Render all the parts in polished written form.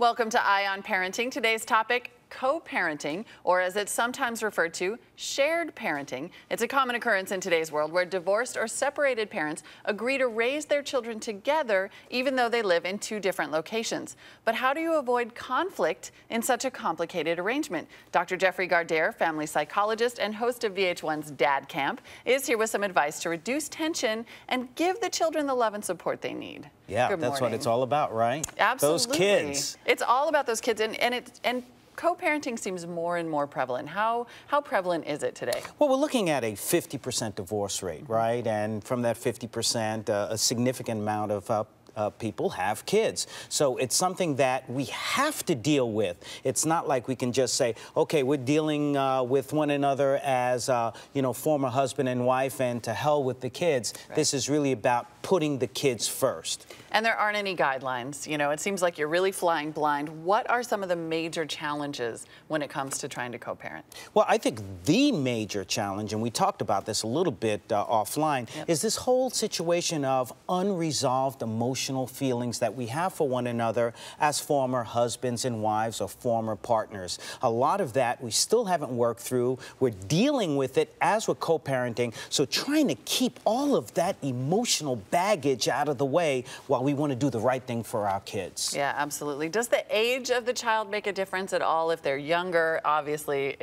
Welcome to Eye on Parenting. Today's topic, co-parenting, or as it's sometimes referred to, shared parenting. It's a common occurrence in today's world where divorced or separated parents agree to raise their children together even though they live in two different locations. But how do you avoid conflict in such a complicated arrangement? Dr. Jeffrey Gardere, family psychologist and host of VH1's Dad Camp, is here with some advice to reduce tension and give the children the love and support they need. Yeah, that's what it's all about, right? Absolutely. Those kids. It's all about those kids, and co-parenting seems more and more prevalent. How prevalent is it today? Well, we're looking at a 50% divorce rate, right? And from that 50%, a significant amount of people have kids. So it's something that we have to deal with. It's not like we can just say, okay, we're dealing with one another as, former husband and wife, and to hell with the kids. Right. This is really about putting the kids first. And there aren't any guidelines. You know, it seems like you're really flying blind. What are some of the major challenges when it comes to trying to co-parent? Well, I think the major challenge, and we talked about this a little bit offline, is this whole situation of unresolved emotional feelings that we have for one another as former husbands and wives or former partners. A lot of that we still haven't worked through. We're dealing with it as we're co-parenting. So trying to keep all of that emotional baggage out of the way while we want to do the right thing for our kids. Yeah, absolutely. Does the age of the child make a difference at all? If they're younger, obviously,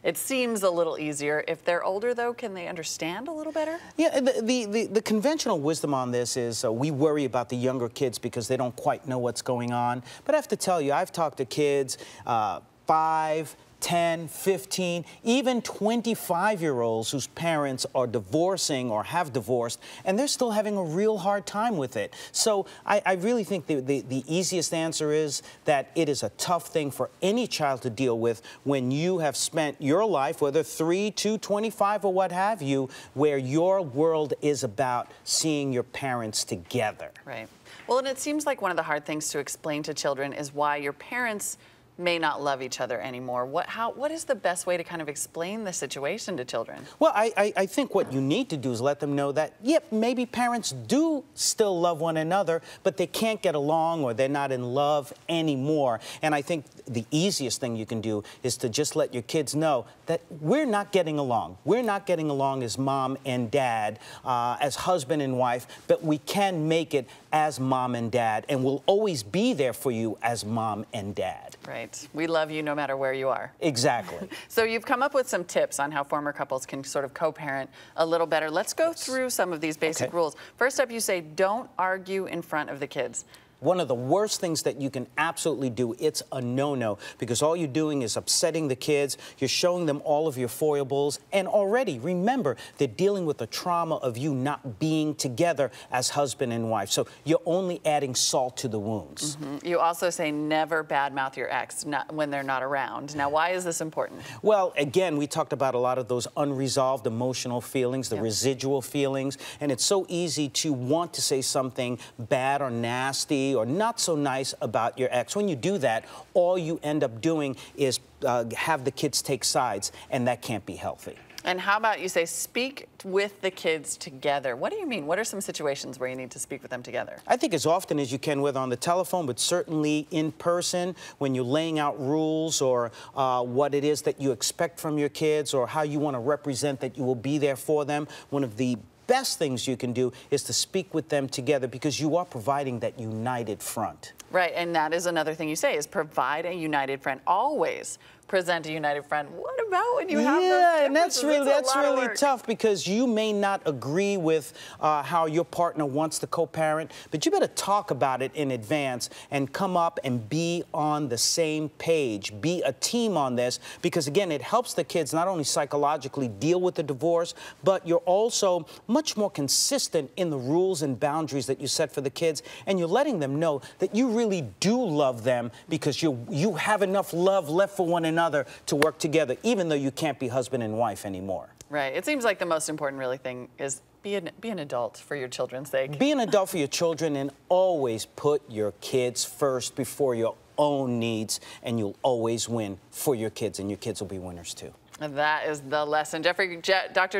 it seems a little easier. If they're older, though, can they understand a little better? Yeah, the conventional wisdom on this is we worry about the younger kids because they don't quite know what's going on. But I have to tell you, I've talked to kids 5, 10, 15, even 25-year-olds whose parents are divorcing or have divorced, and they're still having a real hard time with it. So I really think the easiest answer is that it is a tough thing for any child to deal with when you have spent your life, whether 3, 2, 25 or what have you, where your world is about seeing your parents together. Right. Well, and it seems like one of the hard things to explain to children is why your parents may not love each other anymore. What is the best way to kind of explain the situation to children? Well, I think what you need to do is let them know that, yep, maybe parents do still love one another, but they can't get along or they're not in love anymore. And I think the easiest thing you can do is to just let your kids know that we're not getting along. We're not getting along as mom and dad, as husband and wife, but we can make it as mom and dad, and we'll always be there for you as mom and dad. Right. We love you no matter where you are. Exactly. So you've come up with some tips on how former couples can sort of co-parent a little better. Let's go through some of these basic rules. First up, you say don't argue in front of the kids. One of the worst things that you can absolutely do, it's a no-no, because all you're doing is upsetting the kids, you're showing them all of your foibles, and already, remember, they're dealing with the trauma of you not being together as husband and wife, so you're only adding salt to the wounds. Mm-hmm. You also say never badmouth your ex when they're not around. Now, why is this important? Well, again, we talked about a lot of those unresolved emotional feelings, the residual feelings, and it's so easy to want to say something bad or nasty or not so nice about your ex. When you do that, all you end up doing is have the kids take sides, and that can't be healthy. And how about you say speak with the kids together? What do you mean? What are some situations where you need to speak with them together? I think as often as you can, whether on the telephone, but certainly in person, when you're laying out rules or what it is that you expect from your kids or how you want to represent that you will be there for them. One of the best things you can do is to speak with them together, because you are providing that united front. Right, and that is another thing you say, is provide a united front. Always present a united front. What about when you have those and that's really tough, because you may not agree with how your partner wants to co-parent, but you better talk about it in advance and come up and be on the same page. Be a team on this, because again, it helps the kids not only psychologically deal with the divorce, but you're also much more consistent in the rules and boundaries that you set for the kids, and you're letting them know that you really do love them, because you have enough love left for one another to work together, even though you can't be husband and wife anymore. Right. It seems like the most important really thing is be an adult for your children's sake. Be an adult for your children, and always put your kids first before your own needs, and you'll always win for your kids, and your kids will be winners too. That is the lesson. Dr.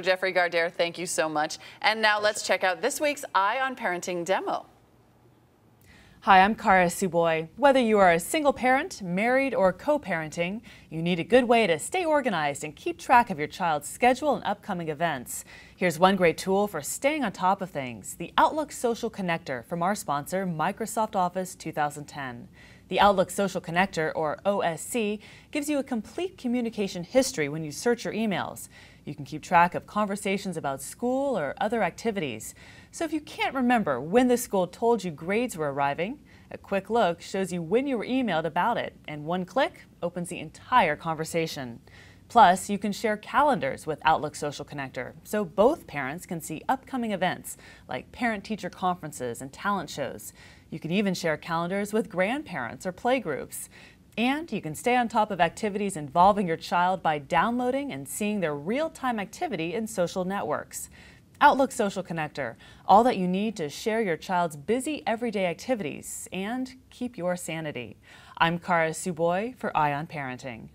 Jeffrey Gardere, thank you so much. And now let's check out this week's Eye on Parenting demo. Hi, I'm Tsuboi. Whether you are a single parent, married, or co-parenting, you need a good way to stay organized and keep track of your child's schedule and upcoming events. Here's one great tool for staying on top of things, the Outlook Social Connector from our sponsor, Microsoft Office 2010. The Outlook Social Connector, or OSC, gives you a complete communication history when you search your emails. You can keep track of conversations about school or other activities. So if you can't remember when the school told you grades were arriving, a quick look shows you when you were emailed about it, and one click opens the entire conversation. Plus, you can share calendars with Outlook Social Connector, so both parents can see upcoming events like parent-teacher conferences and talent shows. You can even share calendars with grandparents or playgroups. And you can stay on top of activities involving your child by downloading and seeing their real-time activity in social networks. Outlook Social Connector, all that you need to share your child's busy everyday activities and keep your sanity. I'm Tsuboi for Eye on Parenting.